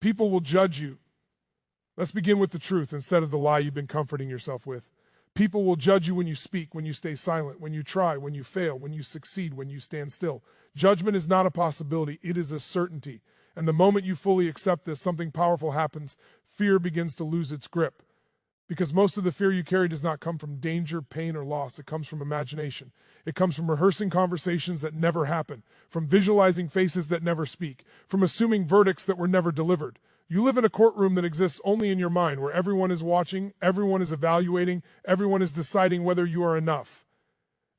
People will judge you. Let's begin with the truth instead of the lie you've been comforting yourself with. People will judge you when you speak, when you stay silent, when you try, when you fail, when you succeed, when you stand still. Judgment is not a possibility, it is a certainty. And the moment you fully accept this, something powerful happens. Fear begins to lose its grip. Because most of the fear you carry does not come from danger, pain, or loss. It comes from imagination. It comes from rehearsing conversations that never happen, from visualizing faces that never speak, from assuming verdicts that were never delivered. You live in a courtroom that exists only in your mind, where everyone is watching, everyone is evaluating, everyone is deciding whether you are enough.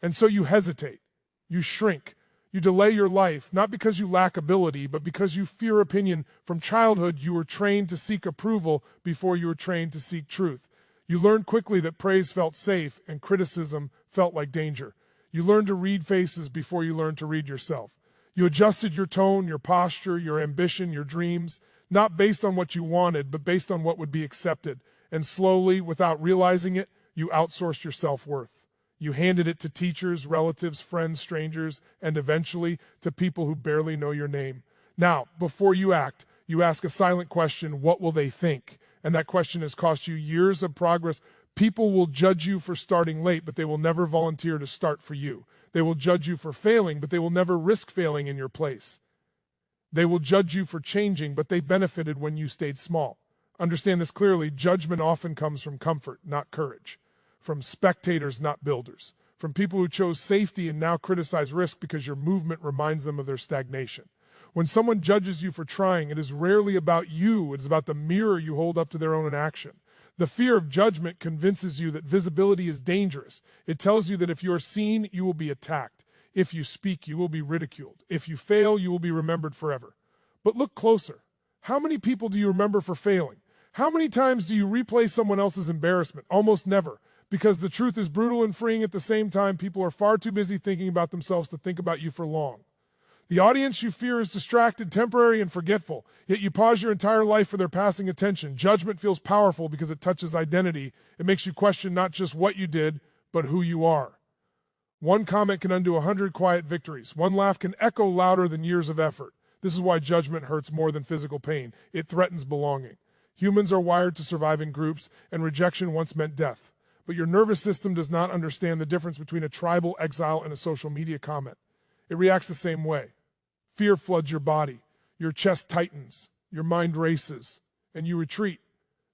And so you hesitate, you shrink, you delay your life, not because you lack ability, but because you fear opinion. From childhood, you were trained to seek approval before you were trained to seek truth. You learned quickly that praise felt safe and criticism felt like danger. You learned to read faces before you learned to read yourself. You adjusted your tone, your posture, your ambition, your dreams, not based on what you wanted, but based on what would be accepted. And slowly, without realizing it, you outsourced your self-worth. You handed it to teachers, relatives, friends, strangers, and eventually to people who barely know your name. Now, before you act, you ask a silent question: what will they think? And that question has cost you years of progress. People will judge you for starting late, but they will never volunteer to start for you. They will judge you for failing, but they will never risk failing in your place. They will judge you for changing, but they benefited when you stayed small. Understand this clearly: judgment often comes from comfort, not courage. From spectators, not builders. From people who chose safety and now criticize risk because your movement reminds them of their stagnation. When someone judges you for trying, it is rarely about you. It is about the mirror you hold up to their own inaction. The fear of judgment convinces you that visibility is dangerous. It tells you that if you are seen, you will be attacked. If you speak, you will be ridiculed. If you fail, you will be remembered forever. But look closer. How many people do you remember for failing? How many times do you replay someone else's embarrassment? Almost never. Because the truth is brutal and freeing at the same time. People are far too busy thinking about themselves to think about you for long. The audience you fear is distracted, temporary, and forgetful, yet you pause your entire life for their passing attention. Judgment feels powerful because it touches identity. It makes you question not just what you did, but who you are. One comment can undo 100 quiet victories. One laugh can echo louder than years of effort. This is why judgment hurts more than physical pain. It threatens belonging. Humans are wired to survive in groups, and rejection once meant death. But your nervous system does not understand the difference between a tribal exile and a social media comment. It reacts the same way. Fear floods your body. Your chest tightens. Your mind races. And you retreat.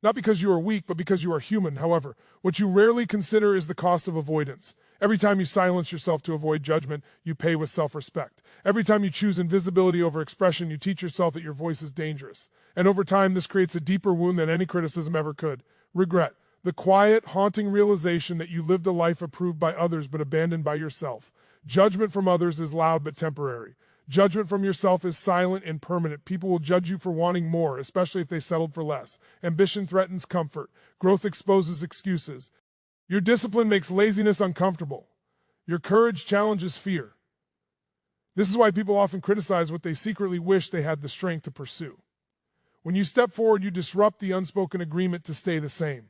Not because you are weak, but because you are human. However, what you rarely consider is the cost of avoidance. Every time you silence yourself to avoid judgment, you pay with self-respect. Every time you choose invisibility over expression, you teach yourself that your voice is dangerous. And over time, this creates a deeper wound than any criticism ever could. Regret. The quiet, haunting realization that you lived a life approved by others but abandoned by yourself. Judgment from others is loud but temporary. Judgment from yourself is silent and permanent. People will judge you for wanting more, especially if they settled for less. Ambition threatens comfort. Growth exposes excuses. Your discipline makes laziness uncomfortable. Your courage challenges fear. This is why people often criticize what they secretly wish they had the strength to pursue. When you step forward, you disrupt the unspoken agreement to stay the same.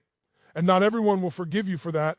And not everyone will forgive you for that.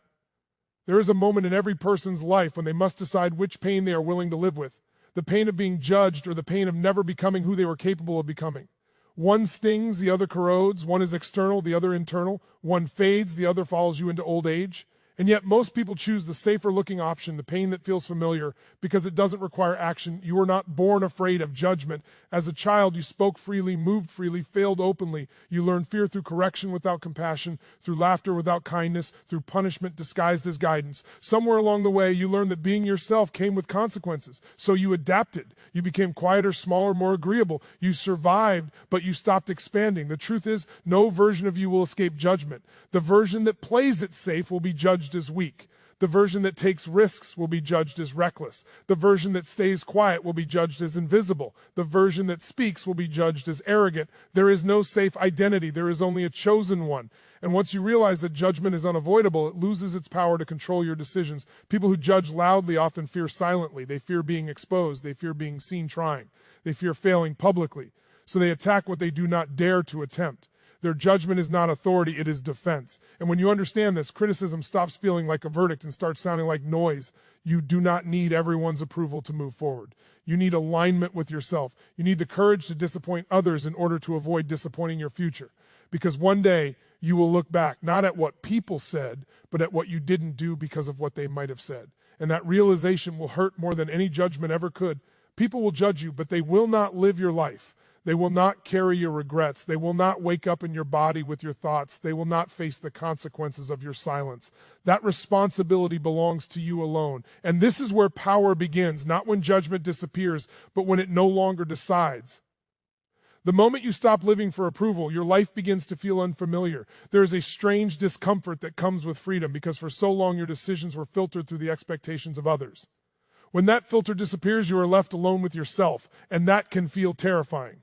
There is a moment in every person's life when they must decide which pain they are willing to live with. The pain of being judged or the pain of never becoming who they were capable of becoming. One stings, the other corrodes. One is external, the other internal. One fades, the other follows you into old age. And yet most people choose the safer-looking option, the pain that feels familiar, because it doesn't require action. You were not born afraid of judgment. As a child, you spoke freely, moved freely, failed openly. You learned fear through correction without compassion, through laughter without kindness, through punishment disguised as guidance. Somewhere along the way, you learned that being yourself came with consequences. So you adapted. You became quieter, smaller, more agreeable. You survived, but you stopped expanding. The truth is, no version of you will escape judgment. The version that plays it safe will be judged as weak. The version that takes risks will be judged as reckless. The version that stays quiet will be judged as invisible. The version that speaks will be judged as arrogant. There is no safe identity. There is only a chosen one. And once you realize that judgment is unavoidable, it loses its power to control your decisions. People who judge loudly often fear silently. They fear being exposed. They fear being seen trying. They fear failing publicly. So they attack what they do not dare to attempt. Their judgment is not authority, it is defense. And when you understand this, criticism stops feeling like a verdict and starts sounding like noise. You do not need everyone's approval to move forward. You need alignment with yourself. You need the courage to disappoint others in order to avoid disappointing your future. Because one day you will look back, not at what people said, but at what you didn't do because of what they might have said. And that realization will hurt more than any judgment ever could. People will judge you, but they will not live your life. They will not carry your regrets. They will not wake up in your body with your thoughts. They will not face the consequences of your silence. That responsibility belongs to you alone. And this is where power begins, not when judgment disappears, but when it no longer decides. The moment you stop living for approval, your life begins to feel unfamiliar. There is a strange discomfort that comes with freedom because for so long your decisions were filtered through the expectations of others. When that filter disappears, you are left alone with yourself, and that can feel terrifying.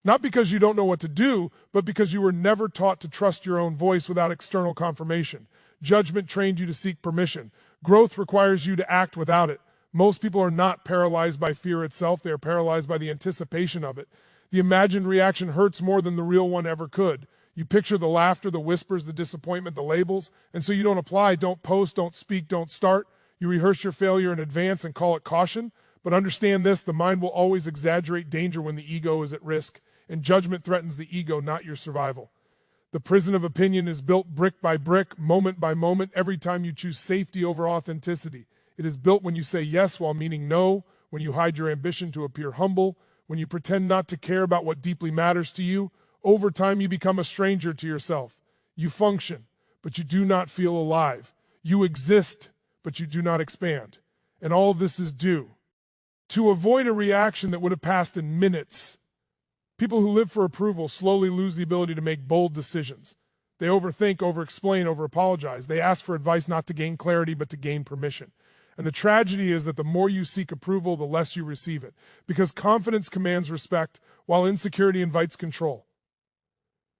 Not because you don't know what to do, but because you were never taught to trust your own voice without external confirmation. Judgment trained you to seek permission. Growth requires you to act without it. Most people are not paralyzed by fear itself. They are paralyzed by the anticipation of it. The imagined reaction hurts more than the real one ever could. You picture the laughter, the whispers, the disappointment, the labels, and so you don't apply, don't post, don't speak, don't start. You rehearse your failure in advance and call it caution. But understand this, the mind will always exaggerate danger when the ego is at risk. And judgment threatens the ego, not your survival. The prison of opinion is built brick by brick, moment by moment, every time you choose safety over authenticity. It is built when you say yes while meaning no, when you hide your ambition to appear humble, when you pretend not to care about what deeply matters to you. Over time, you become a stranger to yourself. You function, but you do not feel alive. You exist, but you do not expand. And all of this is due to avoid a reaction that would have passed in minutes. People who live for approval slowly lose the ability to make bold decisions. They overthink, over-explain, over-apologize. They ask for advice not to gain clarity, but to gain permission. And the tragedy is that the more you seek approval, the less you receive it. Because confidence commands respect, while insecurity invites control.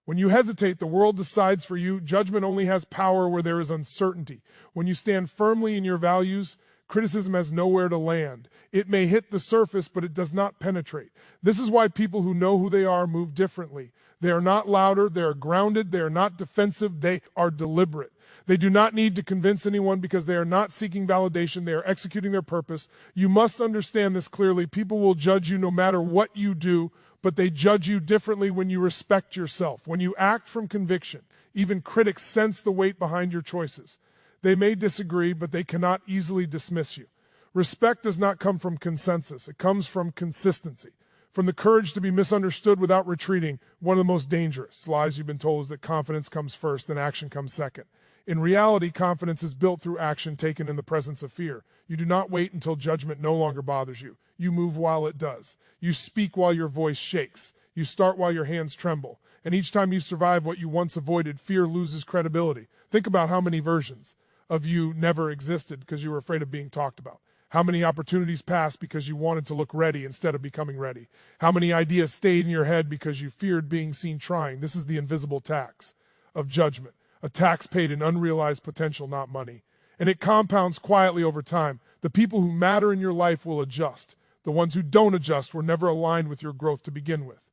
When you hesitate, the world decides for you. Judgment only has power where there is uncertainty. When you stand firmly in your values, criticism has nowhere to land. It may hit the surface, but it does not penetrate. This is why people who know who they are move differently. They are not louder, they are grounded, they are not defensive, they are deliberate. They do not need to convince anyone because they are not seeking validation, they are executing their purpose. You must understand this clearly. People will judge you no matter what you do, but they judge you differently when you respect yourself. When you act from conviction, even critics sense the weight behind your choices. They may disagree, but they cannot easily dismiss you. Respect does not come from consensus. It comes from consistency, from the courage to be misunderstood without retreating. One of the most dangerous lies you've been told is that confidence comes first and action comes second. In reality, confidence is built through action taken in the presence of fear. You do not wait until judgment no longer bothers you. You move while it does. You speak while your voice shakes. You start while your hands tremble. And each time you survive what you once avoided, fear loses credibility. Think about how many versions of you never existed because you were afraid of being talked about. How many opportunities passed because you wanted to look ready instead of becoming ready? How many ideas stayed in your head because you feared being seen trying? This is the invisible tax of judgment, a tax paid in unrealized potential, not money. And it compounds quietly over time. The people who matter in your life will adjust. The ones who don't adjust were never aligned with your growth to begin with.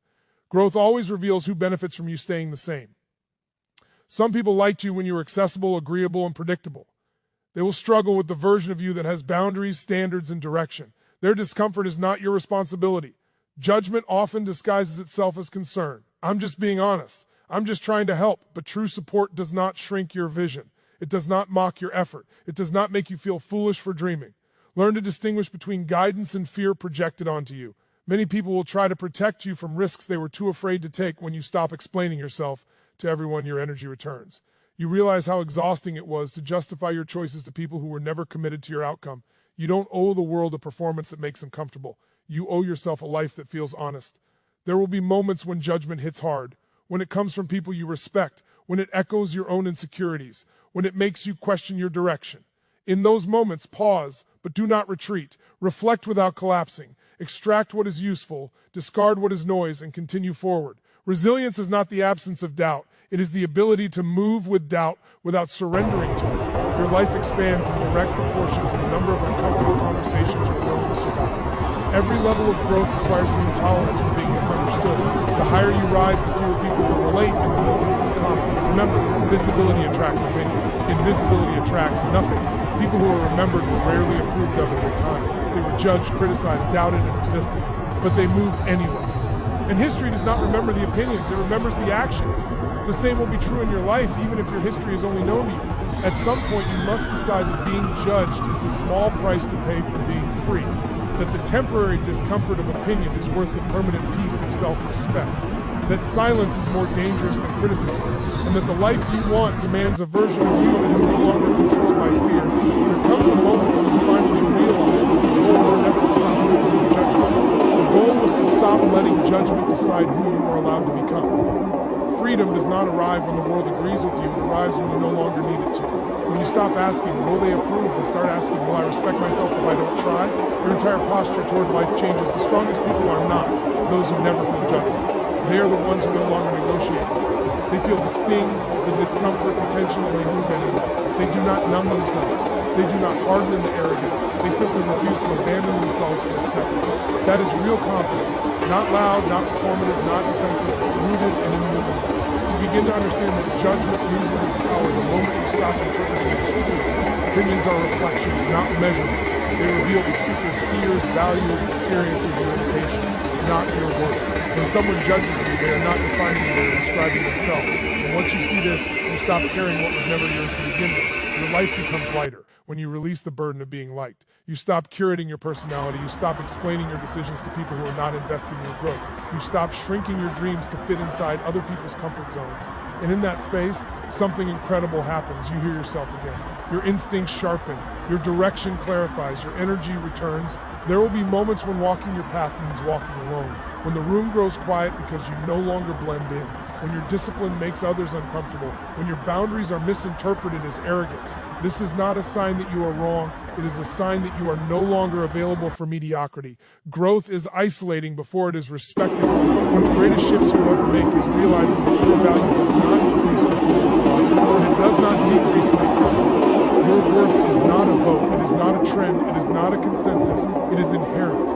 Growth always reveals who benefits from you staying the same. Some people liked you when you were accessible, agreeable, and predictable. They will struggle with the version of you that has boundaries, standards, and direction. Their discomfort is not your responsibility. Judgment often disguises itself as concern. I'm just being honest. I'm just trying to help. But true support does not shrink your vision. It does not mock your effort. It does not make you feel foolish for dreaming. Learn to distinguish between guidance and fear projected onto you. Many people will try to protect you from risks they were too afraid to take. When you stop explaining yourself to everyone, your energy returns. You realize how exhausting it was to justify your choices to people who were never committed to your outcome. You don't owe the world a performance that makes them comfortable. You owe yourself a life that feels honest. There will be moments when judgment hits hard, when it comes from people you respect, when it echoes your own insecurities, when it makes you question your direction. In those moments, pause, but do not retreat. Reflect without collapsing. Extract what is useful, discard what is noise, and continue forward. Resilience is not the absence of doubt. It is the ability to move with doubt without surrendering to it. Your life expands in direct proportion to the number of uncomfortable conversations you're willing to survive. Every level of growth requires new tolerance for being misunderstood. The higher you rise, the fewer people will relate and the more people will comment. Remember, visibility attracts opinion. Invisibility attracts nothing. People who are remembered were rarely approved of at their time. They were judged, criticized, doubted, and resisted. But they moved anyway. And history does not remember the opinions, it remembers the actions. The same will be true in your life, even if your history is only known to you. At some point, you must decide that being judged is a small price to pay for being free, that the temporary discomfort of opinion is worth the permanent peace of self-respect, that silence is more dangerous than criticism, and that the life you want demands a version of you that is no longer controlled by fear. There comes a moment when you finally realize that the goal was never to stop people from judging you. The goal was to stop letting judgment decide who you are allowed to become. Freedom does not arrive when the world agrees with you, it arrives when you no longer need it to. When you stop asking, will they approve, and start asking, will I respect myself if I don't try? Your entire posture toward life changes. The strongest people are not those who never feel judgment. They are the ones who no longer negotiate. They feel the sting, the discomfort, the tension, and they move anyway. They do not numb themselves. They do not harden into arrogance. They simply refuse to abandon themselves for acceptance. That is real confidence. Not loud, not performative, not defensive, rooted and immovable. You begin to understand that judgment loses its power the moment you stop interpreting it as truth. Opinions are reflections, not measurements. They reveal the speaker's fears, values, experiences, and limitations, not your worth. When someone judges you, they are not defining you, they are describing themselves. And once you see this, you stop carrying what was never yours to begin with. Your life becomes lighter when you release the burden of being liked. You stop curating your personality. You stop explaining your decisions to people who are not investing in your growth. You stop shrinking your dreams to fit inside other people's comfort zones. And in that space, something incredible happens. You hear yourself again. Your instincts sharpen. Your direction clarifies. Your energy returns. There will be moments when walking your path means walking alone. When the room grows quiet because you no longer blend in. When your discipline makes others uncomfortable. When your boundaries are misinterpreted as arrogance. This is not a sign that you are wrong. It is a sign that you are no longer available for mediocrity. Growth is isolating before it is respected. One of the greatest shifts you'll ever make is realizing that your value does not increase when people applaud, and it does not decrease when they criticize. Your worth is not a vote. It is not a trend. It is not a consensus. It is inherent.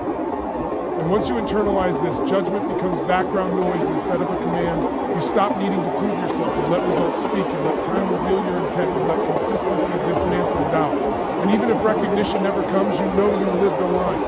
And once you internalize this, judgment becomes background noise instead of a command. You stop needing to prove yourself. You let results speak. You let time reveal your intent. You let consistency dismantle doubt. And even if recognition never comes, you know you lived a line.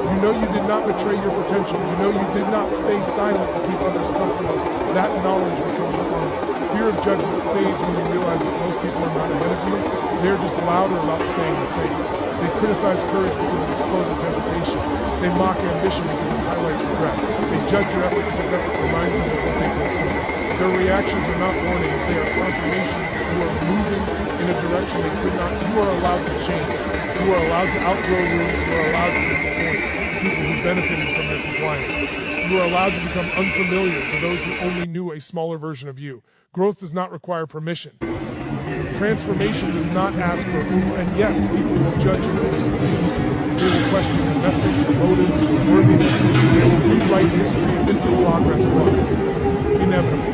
You know you did not betray your potential. You know you did not stay silent to keep others comfortable. That knowledge becomes your own. Fear of judgment fades when you realize that most people are not ahead of you. They're just louder about staying the same. They criticize courage because it exposes hesitation. They mock ambition because it highlights regret. They judge your effort because effort reminds them of what they postponed. Their reactions are not warnings, they are confirmations that you are moving in a direction they could not. You are allowed to change. You are allowed to outgrow rooms. You are allowed to disappoint people who benefited from their compliance. You are allowed to become unfamiliar to those who only knew a smaller version of you. Growth does not require permission. Transformation does not ask for approval, and yes, people will judge you when you succeed. They will question your methods, your motives, your worthiness. They will rewrite history as if your progress was inevitable.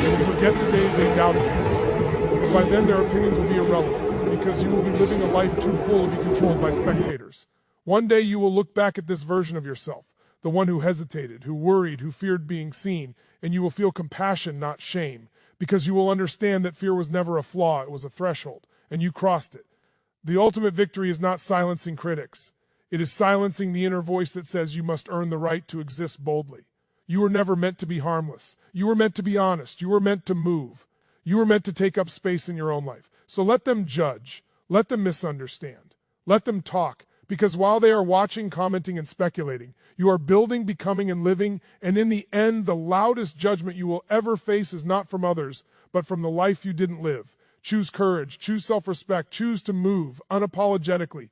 They will forget the days they doubted you. But by then, their opinions will be irrelevant, because you will be living a life too full to be controlled by spectators. One day, you will look back at this version of yourself, the one who hesitated, who worried, who feared being seen, and you will feel compassion, not shame. Because you will understand that fear was never a flaw, it was a threshold, and you crossed it. The ultimate victory is not silencing critics. It is silencing the inner voice that says you must earn the right to exist boldly. You were never meant to be harmless. You were meant to be honest. You were meant to move. You were meant to take up space in your own life. So let them judge. Let them misunderstand. Let them talk. Because while they are watching, commenting, and speculating, you are building, becoming, and living, and in the end, the loudest judgment you will ever face is not from others, but from the life you didn't live. Choose courage, choose self-respect, choose to move unapologetically,